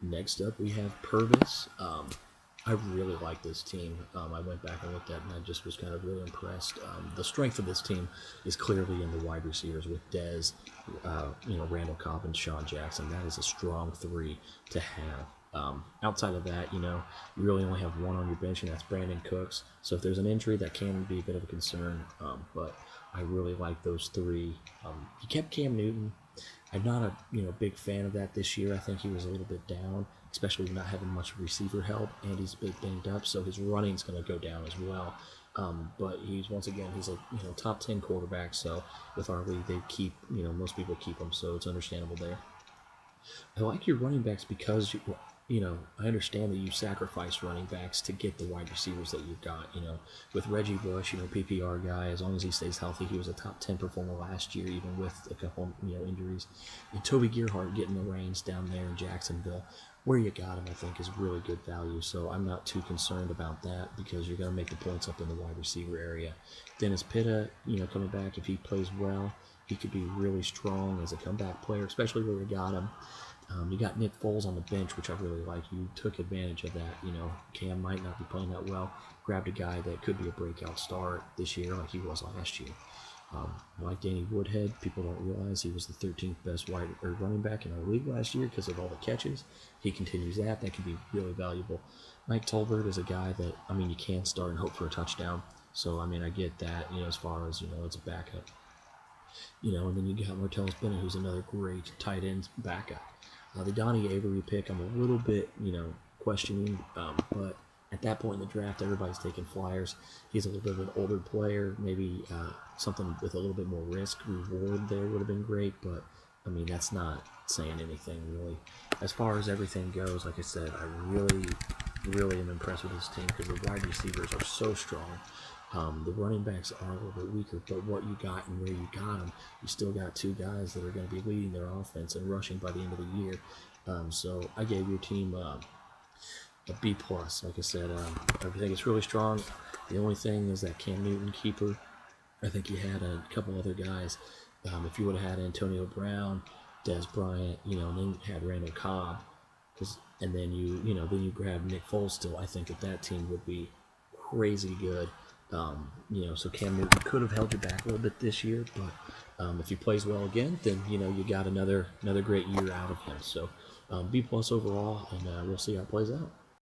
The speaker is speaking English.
Next up, we have Purvis. I really like this team. I went back and looked at it, and I just was kind of really impressed. The strength of this team is clearly in the wide receivers with Dez, Randall Cobb, and Sean Jackson. That is a strong three to have. Outside of that, you really only have one on your bench, and that's Brandon Cooks. So if there's an injury, that can be a bit of a concern. But I really like those three. He kept Cam Newton. I'm not a big fan of that this year. I think he was a little bit down, especially not having much receiver help, and he's a bit banged up, so his running's going to go down as well. But he's a top 10 quarterback. So with our league, they keep most people keep him, so it's understandable there. I like your running backs because I understand that you sacrifice running backs to get the wide receivers that you've got. With Reggie Bush, PPR guy, as long as he stays healthy, he was a top 10 performer last year, even with a couple injuries. And Toby Gerhart getting the reins down there in Jacksonville, where you got him, I think is really good value. So I'm not too concerned about that because you're going to make the points up in the wide receiver area. Dennis Pitta, coming back, if he plays well, he could be really strong as a comeback player, especially where we got him. You got Nick Foles on the bench, which I really like. You took advantage of that. Cam might not be playing that well. Grabbed a guy that could be a breakout star this year like he was last year. I like Danny Woodhead. People don't realize he was the 13th best running back in our league last year because of all the catches. He continues that. That could be really valuable. Mike Tolbert is a guy that, you can start and hope for a touchdown. So, I get that, as far as, it's a backup. And then you got Martellus Bennett, who's another great tight end backup. The Donnie Avery pick, I'm a little bit, questioning, but at that point in the draft, everybody's taking flyers. He's a little bit of an older player, maybe something with a little bit more risk reward there would have been great, but that's not saying anything really. As far as everything goes, like I said, I really, really am impressed with this team because the wide receivers are so strong. The running backs are a little bit weaker, but what you got and where you got them, you still got two guys that are going to be leading their offense and rushing by the end of the year. So I gave your team a B plus. Like I said, everything is really strong. The only thing is that Cam Newton keeper. I think you had a couple other guys. If you would have had Antonio Brown, Des Bryant, and then you had Randall Cobb, and then you grab Nick Foles still, I think that team would be crazy good. So Cam Newton could have held you back a little bit this year, but if he plays well again, then you got another great year out of him. So B plus overall, and we'll see how it plays out.